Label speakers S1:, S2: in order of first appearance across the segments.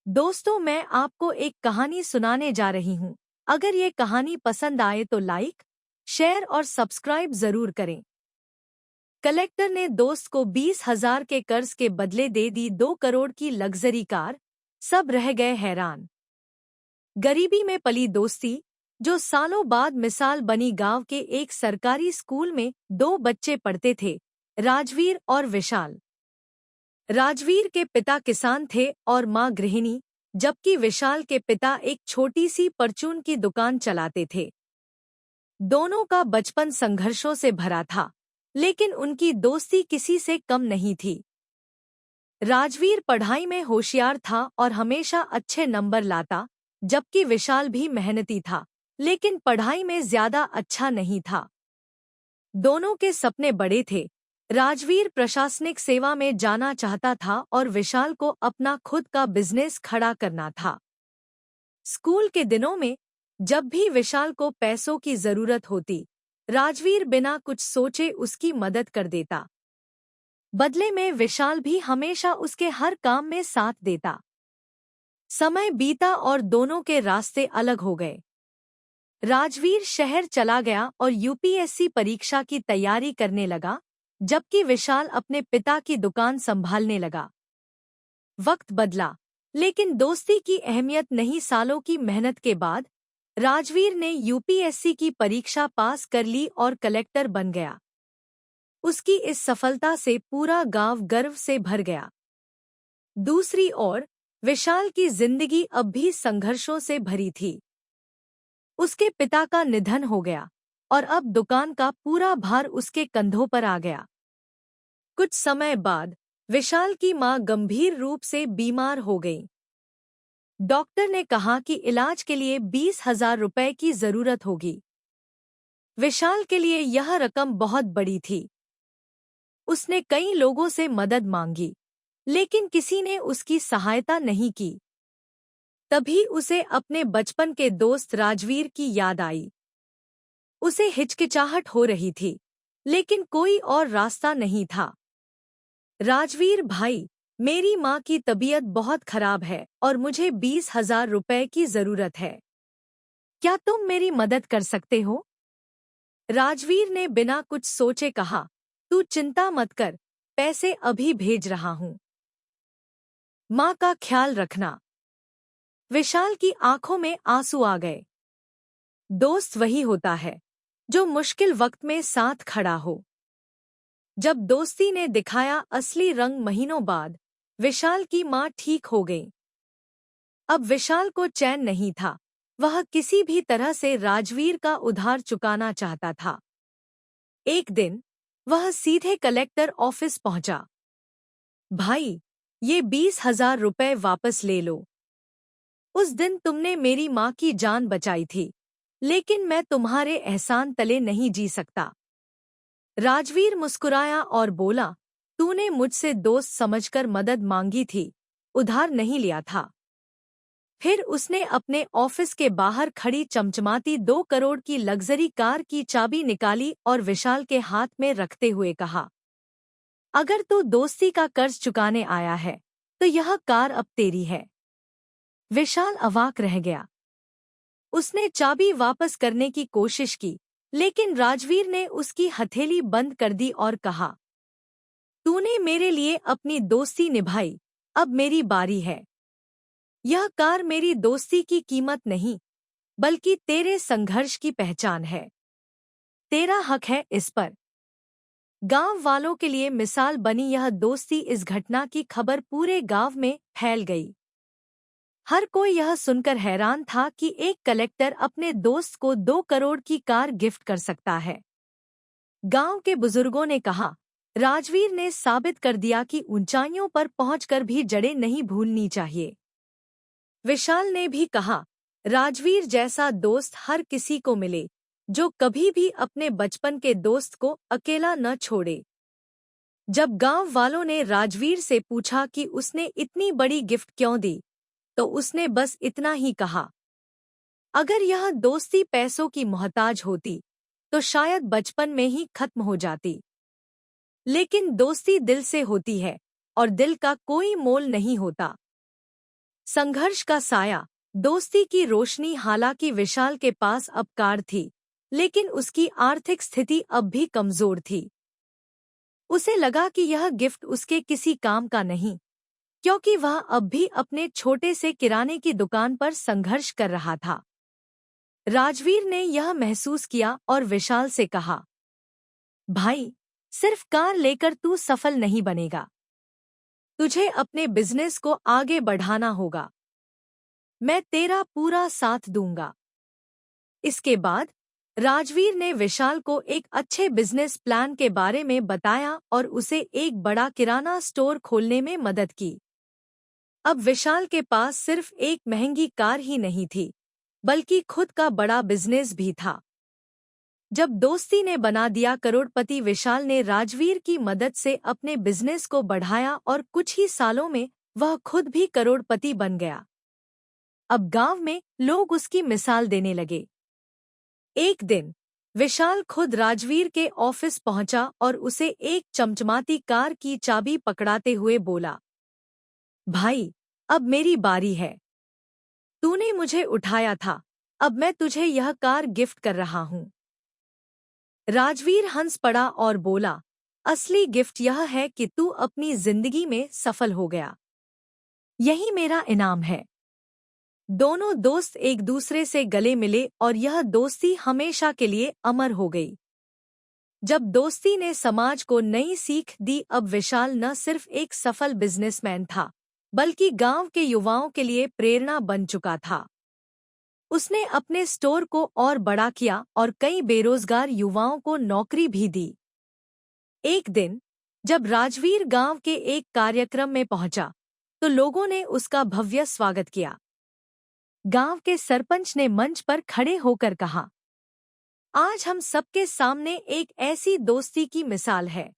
S1: दोस्तों, मैं आपको एक कहानी सुनाने जा रही हूँ। अगर ये कहानी पसंद आए तो लाइक, शेयर और सब्सक्राइब जरूर करें। कलेक्टर ने दोस्त को 20,000 के कर्ज के बदले दे दी 2 करोड़ की लग्जरी कार। सब रह गए हैरान। गरीबी में पली दोस्ती, जो सालों बाद मिसाल बनी। गांव के एक सरकारी स्कूल में 2 बच्चे पढ़ते थे, राजवीर और विशाल। राजवीर के पिता किसान थे और मां गृहिणी, जबकि विशाल के पिता एक छोटी सी परचून की दुकान चलाते थे। दोनों का बचपन संघर्षों से भरा था, लेकिन उनकी दोस्ती किसी से कम नहीं थी। राजवीर पढ़ाई में होशियार था और हमेशा अच्छे नंबर लाता, जबकि विशाल भी मेहनती था, लेकिन पढ़ाई में ज्यादा अच्छा नहीं था। दोनों के सपने बड़े थे। राजवीर प्रशासनिक सेवा में जाना चाहता था और विशाल को अपना खुद का बिजनेस खड़ा करना था। स्कूल के दिनों में जब भी विशाल को पैसों की जरूरत होती, राजवीर बिना कुछ सोचे उसकी मदद कर देता। बदले में विशाल भी हमेशा उसके हर काम में साथ देता। समय बीता और दोनों के रास्ते अलग हो गए। राजवीर शहर चला गया और यूपीएससी परीक्षा की तैयारी करने लगा, जबकि विशाल अपने पिता की दुकान संभालने लगा। वक्त बदला, लेकिन दोस्ती की अहमियत नहीं। सालों की मेहनत के बाद राजवीर ने यूपीएससी की परीक्षा पास कर ली और कलेक्टर बन गया। उसकी इस सफलता से पूरा गांव गर्व से भर गया। दूसरी ओर विशाल की जिंदगी अब भी संघर्षों से भरी थी। उसके पिता का निधन हो गया और अब दुकान का पूरा भार उसके कंधों पर आ गया। कुछ समय बाद विशाल की मां गंभीर रूप से बीमार हो गई। डॉक्टर ने कहा कि इलाज के लिए 20,000 रुपए की जरूरत होगी। विशाल के लिए यह रकम बहुत बड़ी थी। उसने कई लोगों से मदद मांगी, लेकिन किसी ने उसकी सहायता नहीं की। तभी उसे अपने बचपन के दोस्त राजवीर की याद आई। उसे हिचकिचाहट हो रही थी, लेकिन कोई और रास्ता नहीं था। राजवीर भाई, मेरी माँ की तबीयत बहुत खराब है और मुझे 20,000 रुपए की जरूरत है। क्या तुम मेरी मदद कर सकते हो? राजवीर ने बिना कुछ सोचे कहा, तू चिंता मत कर, पैसे अभी भेज रहा हूँ। माँ का ख्याल रखना। विशाल की आंखों में आंसू आ गए। दोस्त वही होता है जो मुश्किल वक्त में साथ खड़ा हो। जब दोस्ती ने दिखाया असली रंग महीनों बाद, विशाल की मां ठीक हो गई। अब विशाल को चैन नहीं था। वह किसी भी तरह से राजवीर का उधार चुकाना चाहता था। एक दिन वह सीधे कलेक्टर ऑफिस पहुंचा। भाई, ये 20,000 रुपए वापस ले लो। उस दिन तुमने मेरी मां की जान बचाई थी, लेकिन मैं तुम्हारे एहसान तले नहीं जी सकता। राजवीर मुस्कुराया और बोला, तूने मुझसे दोस्त समझकर मदद मांगी थी, उधार नहीं लिया था। फिर उसने अपने ऑफिस के बाहर खड़ी चमचमाती 2 करोड़ की लग्जरी कार की चाबी निकाली और विशाल के हाथ में रखते हुए कहा, अगर तू दोस्ती का कर्ज चुकाने आया है, तो यह कार अब तेरी है। विशाल अवाक रह गया। उसने चाबी वापस करने की कोशिश की, लेकिन राजवीर ने उसकी हथेली बंद कर दी और कहा, तूने मेरे लिए अपनी दोस्ती निभाई, अब मेरी बारी है। यह कार मेरी दोस्ती की कीमत नहीं, बल्कि तेरे संघर्ष की पहचान है। तेरा हक है इस पर। गांव वालों के लिए मिसाल बनी यह दोस्ती। इस घटना की खबर पूरे गांव में फैल गई। हर कोई यह सुनकर हैरान था कि एक कलेक्टर अपने दोस्त को 2 करोड़ की कार गिफ्ट कर सकता है। गांव के बुजुर्गों ने कहा, राजवीर ने साबित कर दिया कि ऊंचाइयों पर पहुंचकर भी जड़ें नहीं भूलनी चाहिए। विशाल ने भी कहा, राजवीर जैसा दोस्त हर किसी को मिले, जो कभी भी अपने बचपन के दोस्त को अकेला न छोड़े। जब गांव वालों ने राजवीर से पूछा कि उसने इतनी बड़ी गिफ्ट क्यों दी, तो उसने बस इतना ही कहा, अगर यह दोस्ती पैसों की मोहताज होती, तो शायद बचपन में ही खत्म हो जाती। लेकिन दोस्ती दिल से होती है, और दिल का कोई मोल नहीं होता। संघर्ष का साया, दोस्ती की रोशनी। हालांकि विशाल के पास अब कार थी, लेकिन उसकी आर्थिक स्थिति अब भी कमजोर थी। उसे लगा कि यह गिफ्ट उसके किसी काम का नहीं, क्योंकि वह अब भी अपने छोटे से किराने की दुकान पर संघर्ष कर रहा था। राजवीर ने यह महसूस किया और विशाल से कहा, भाई, सिर्फ कार लेकर तू सफल नहीं बनेगा। तुझे अपने बिजनेस को आगे बढ़ाना होगा। मैं तेरा पूरा साथ दूंगा। इसके बाद राजवीर ने विशाल को एक अच्छे बिजनेस प्लान के बारे में बताया और उसे एक बड़ा किराना स्टोर खोलने में मदद की। अब विशाल के पास सिर्फ एक महंगी कार ही नहीं थी, बल्कि खुद का बड़ा बिजनेस भी था। जब दोस्ती ने बना दिया करोड़पति, विशाल ने राजवीर की मदद से अपने बिजनेस को बढ़ाया और कुछ ही सालों में वह खुद भी करोड़पति बन गया। अब गांव में लोग उसकी मिसाल देने लगे। एक दिन विशाल खुद राजवीर के ऑफिस पहुंचा और उसे एक चमचमाती कार की चाबी पकड़ाते हुए बोला, भाई, अब मेरी बारी है। तूने मुझे उठाया था, अब मैं तुझे यह कार गिफ्ट कर रहा हूं। राजवीर हंस पड़ा और बोला, असली गिफ्ट यह है कि तू अपनी जिंदगी में सफल हो गया। यही मेरा इनाम है। दोनों दोस्त एक दूसरे से गले मिले और यह दोस्ती हमेशा के लिए अमर हो गई। जब दोस्ती ने समाज को नई सीख दी, अब विशाल न सिर्फ एक सफल बिजनेसमैन था, बल्कि गांव के युवाओं के लिए प्रेरणा बन चुका था। उसने अपने स्टोर को और बड़ा किया और कई बेरोजगार युवाओं को नौकरी भी दी। एक दिन जब राजवीर गांव के एक कार्यक्रम में पहुंचा, तो लोगों ने उसका भव्य स्वागत किया। गांव के सरपंच ने मंच पर खड़े होकर कहा, आज हम सबके सामने एक ऐसी दोस्ती की मिसाल है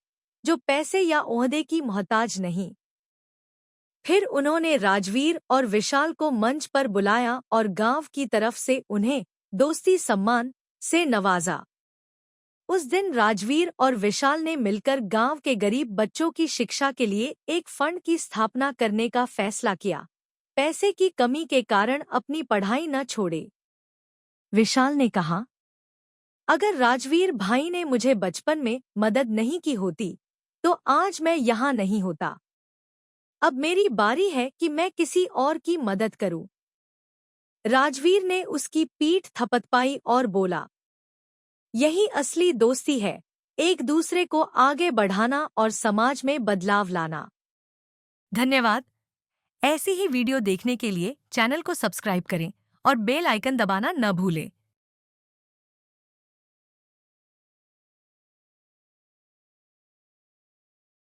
S1: जो पैसे या ओहदे की मोहताज नहीं। फिर उन्होंने राजवीर और विशाल को मंच पर बुलाया और गांव की तरफ से उन्हें दोस्ती सम्मान से नवाजा। उस दिन राजवीर और विशाल ने मिलकर गांव के गरीब बच्चों की शिक्षा के लिए एक फंड की स्थापना करने का फैसला किया। पैसे की कमी के कारण अपनी पढ़ाई न छोड़े। विशाल ने कहा, अगर राजवीर भाई ने मुझे बचपन में मदद नहीं की होती, तो आज मैं यहाँ नहीं होता। अब मेरी बारी है कि मैं किसी और की मदद करूं। राजवीर ने उसकी पीठ थपथपाई और बोला, यही असली दोस्ती है, एक दूसरे को आगे बढ़ाना और समाज में बदलाव लाना। धन्यवाद। ऐसी ही वीडियो देखने के लिए चैनल को सब्सक्राइब करें और बेल आइकन दबाना न भूलें।